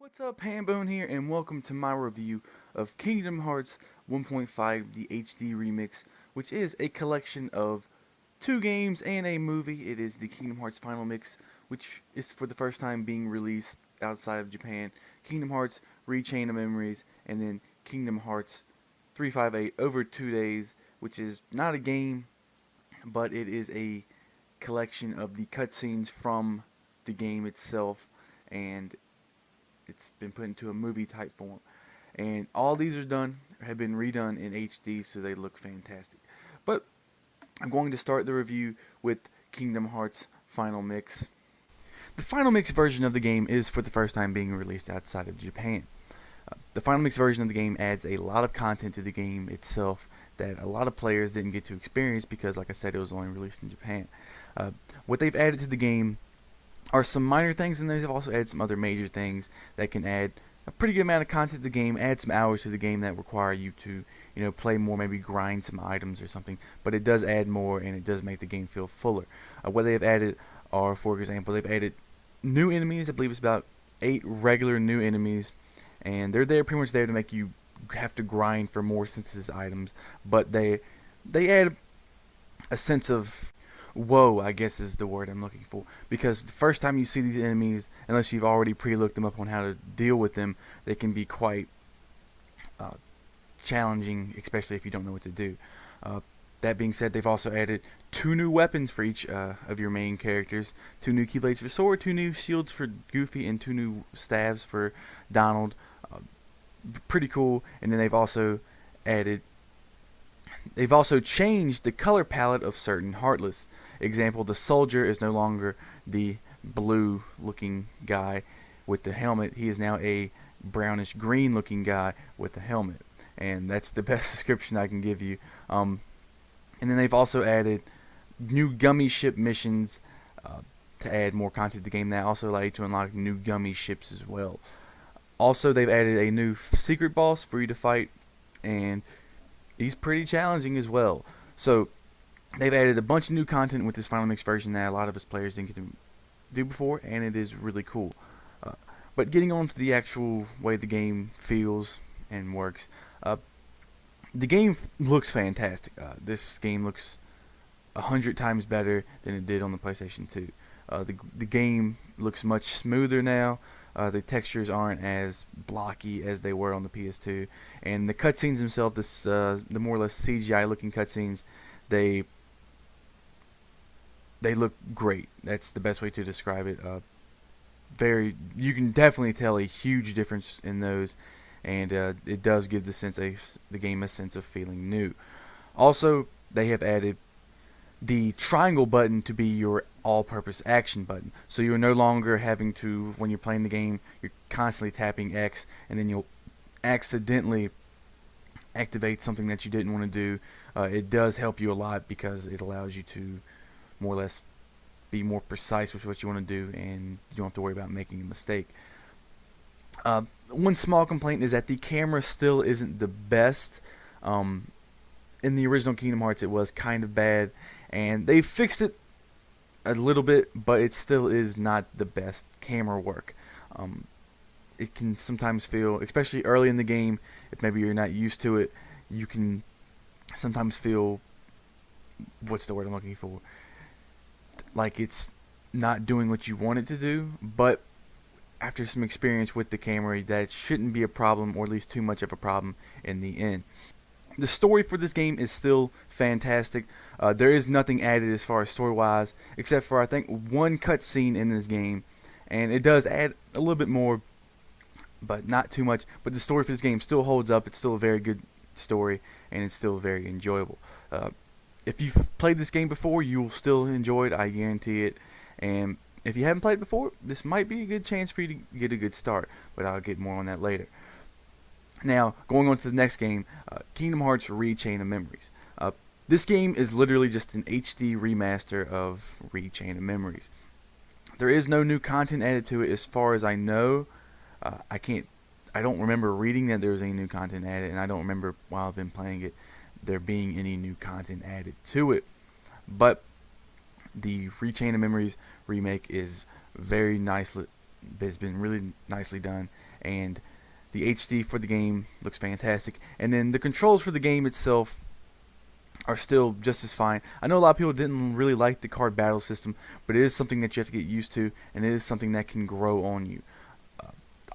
What's up, Hambone here, and welcome to my review of Kingdom Hearts 1.5, the HD Remix, which is a collection of two games and a movie. It is the Kingdom Hearts Final Mix, which is for the first time being released outside of Japan, Kingdom Hearts Rechain of Memories, and then Kingdom Hearts 358 over 2 days, which is not a game, but it is a collection of the cutscenes from the game itself, and it's been put into a movie type form. And all these have been redone in HD, so they look fantastic. But I'm going to start the review with Kingdom Hearts Final Mix. The Final Mix version of the game is for the first time being released outside of Japan. The Final Mix version of the game adds a lot of content to the game itself that a lot of players didn't get to experience because, like I said, it was only released in Japan. What they've added to the game are some minor things, and they've also added some other major things that can add a pretty good amount of content to the game, add some hours to the game that require you to, play more, maybe grind some items or something. But it does add more, and it does make the game feel fuller. What they have added are, for example, they've added new enemies. I believe it's about 8 regular new enemies, and they're there pretty much there to make you have to grind for more synthesis items. But they add a sense of whoa, I guess is the word I'm looking for. Because the first time you see these enemies, unless you've already pre-looked them up on how to deal with them, they can be quite challenging, especially if you don't know what to do. That being said, they've also added 2 new weapons for each of your main characters. 2 new Keyblades for Sora, 2 new shields for Goofy, and 2 new staves for Donald. Pretty cool. And then they've also changed the color palette of certain Heartless. Example, the soldier is no longer the blue looking guy with the helmet. He is now a brownish green looking guy with the helmet. And that's the best description I can give you. And then they've also added new gummy ship missions to add more content to the game that also allow you to unlock new gummy ships as well. Also, they've added a new secret boss for you to fight, and he's pretty challenging as well. So they've added a bunch of new content with this Final Mix version that a lot of us players didn't get to do before, and it is really cool. But getting on to the actual way the game feels and works, the game looks fantastic. This game looks 100 times better than it did on the PlayStation 2. The game looks much smoother now. The textures aren't as blocky as they were on the PS2, and the cutscenes themselves, the more or less CGI looking cutscenes, they look great. That's the best way to describe it. You can definitely tell a huge difference in those, and it does give the game a sense of feeling new. Also, they have added the triangle button to be your all-purpose action button. So you're no longer having to, when you're playing the game, you're constantly tapping X, and then you'll accidentally activate something that you didn't want to do. It does help you a lot because it allows you to more or less be more precise with what you want to do, and you don't have to worry about making a mistake. One small complaint is that the camera still isn't the best. In the original Kingdom Hearts, it was kind of bad, and they fixed it a little bit, but it still is not the best camera work. It can sometimes feel, especially early in the game, if maybe you're not used to it, you can sometimes feel, what's the word I'm looking for, like it's not doing what you want it to do. But after some experience with the camera, that shouldn't be a problem, or at least too much of a problem in the end. The story for this game is still fantastic. There is nothing added as far as story-wise, except for, I think, one cutscene in this game, and it does add a little bit more, but not too much. But the story for this game still holds up. It's still a very good story, and it's still very enjoyable. If you've played this game before, you'll still enjoy it, I guarantee it. And if you haven't played it before, this might be a good chance for you to get a good start, but I'll get more on that later. Now, going on to the next game, Kingdom Hearts Rechain of Memories. This game is literally just an HD remaster of Rechain of Memories. There is no new content added to it as far as I know. I don't remember reading that there was any new content added, and I don't remember while I've been playing it there being any new content added to it. But the Rechain of Memories remake is very nicely It's been really nicely done, and the HD for the game looks fantastic. And then the controls for the game itself are still just as fine. I know a lot of people didn't really like the card battle system, but it is something that you have to get used to, and it is something that can grow on you.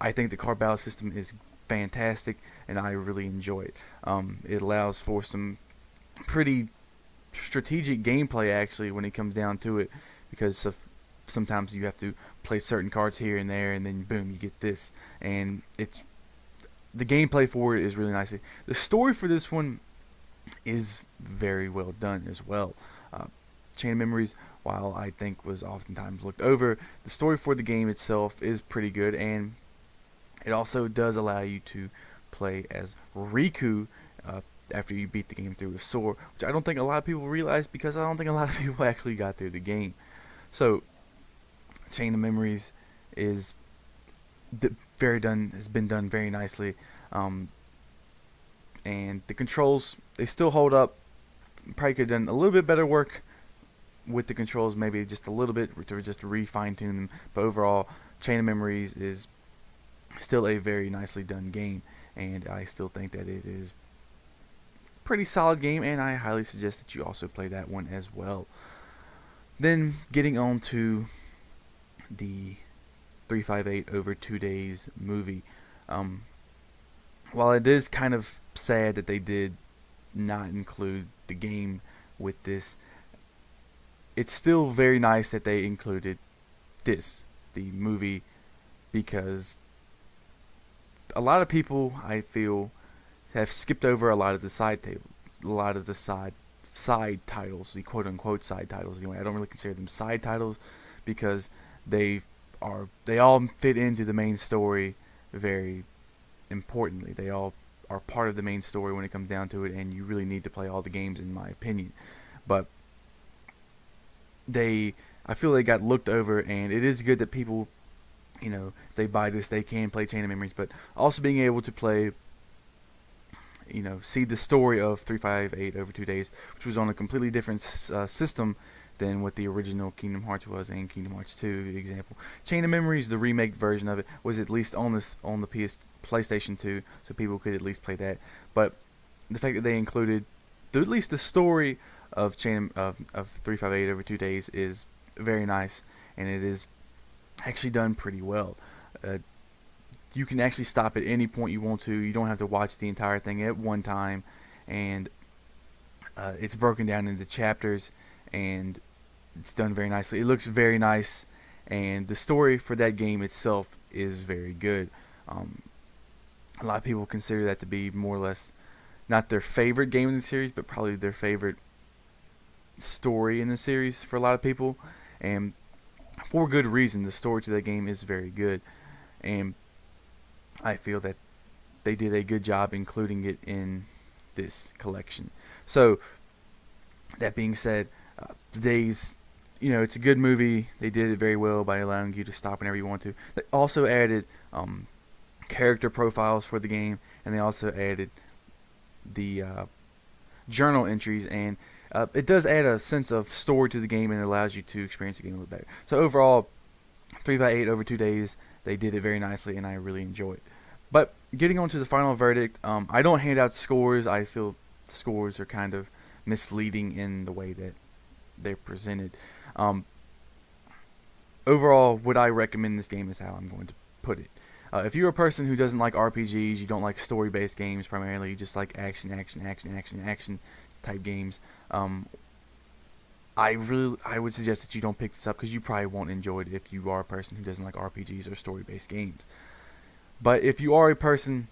I think the card battle system is fantastic, and I really enjoy it. It allows for some pretty strategic gameplay, actually, when it comes down to it, because sometimes you have to play certain cards here and there, and then boom, you get this, and the gameplay for it is really nice. The story for this one is very well done as well. Chain of Memories, while I think was oftentimes looked over, the story for the game itself is pretty good, and it also does allow you to play as Riku after you beat the game through a sword, which I don't think a lot of people realize, because I don't think a lot of people actually got through the game. So, Chain of Memories is has been done very nicely, and the controls, they still hold up. Probably could have done a little bit better work with the controls, maybe just a little bit to just refine-tune them, but overall, Chain of Memories is still a very nicely done game, and I still think that it is a pretty solid game, and I highly suggest that you also play that one as well. Then, getting on to the 358 over 2 days movie. While it is kind of sad that they did not include the game with this, it's still very nice that they included the movie, because a lot of people, I feel, have skipped over a lot of the side titles, the quote-unquote side titles. Anyway, I don't really consider them side titles, because they all fit into the main story very importantly. They all are part of the main story when it comes down to it, and you really need to play all the games, in my opinion. But I feel they got looked over, and it is good that people, if they buy this, they can play Chain of Memories, but also being able to play, see the story of 358 over 2 days, which was on a completely different system than what the original Kingdom Hearts was, and Kingdom Hearts 2 example. Chain of Memories, the remake version of it, was at least on the PlayStation 2, so people could at least play that. But the fact that they included at least the story of 358 over 2 days is very nice, and it is actually done pretty well. You can actually stop at any point you want to. You don't have to watch the entire thing at one time, and it's broken down into chapters, and it's done very nicely. It looks very nice, and the story for that game itself is very good. A lot of people consider that to be more or less not their favorite game in the series, but probably their favorite story in the series for a lot of people, and for good reason. The story to that game is very good, and I feel that they did a good job including it in this collection. So, that being said, today's, it's a good movie. They did it very well by allowing you to stop whenever you want to. They also added character profiles for the game, and they also added the journal entries, and it does add a sense of story to the game, and it allows you to experience the game a little better. So overall, 3x8 over 2 days, they did it very nicely, and I really enjoy it. But getting on to the final verdict, I don't hand out scores. I feel scores are kind of misleading in the way that they're presented. Overall, would I recommend this game is how I'm going to put it. If you're a person who doesn't like RPGs, you don't like story-based games primarily, you just like action type games, I would suggest that you don't pick this up, because you probably won't enjoy it if you are a person who doesn't like RPGs or story-based games. But if you are a person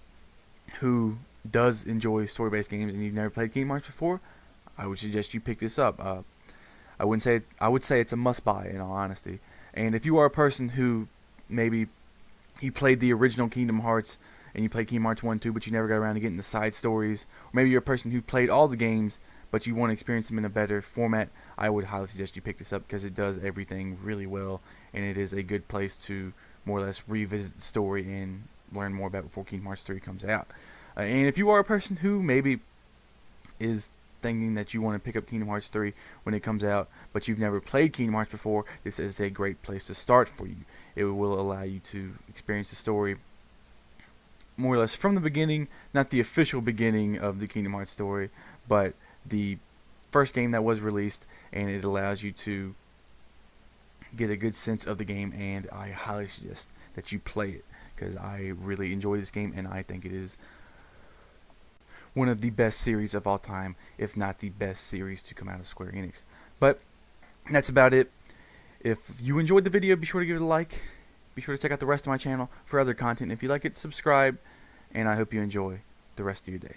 who does enjoy story-based games and you've never played Kingdom Hearts before, I would suggest you pick this up. I would say it's a must-buy, in all honesty. And if you are a person who maybe you played the original Kingdom Hearts and you played Kingdom Hearts 1 and 2, but you never got around to getting the side stories, or maybe you're a person who played all the games but you want to experience them in a better format, I would highly suggest you pick this up, because it does everything really well, and it is a good place to more or less revisit the story and learn more about it before Kingdom Hearts 3 comes out. And if you are a person who maybe is thinking that you want to pick up Kingdom Hearts 3 when it comes out, but you've never played Kingdom Hearts before, this is a great place to start for you. It will allow you to experience the story more or less from the beginning, not the official beginning of the Kingdom Hearts story, but the first game that was released, and it allows you to get a good sense of the game, and I highly suggest that you play it, because I really enjoy this game, and I think it is one of the best series of all time, if not the best series to come out of Square Enix. But that's about it. If you enjoyed the video, be sure to give it a like. Be sure to check out the rest of my channel for other content. If you like it, subscribe, and I hope you enjoy the rest of your day.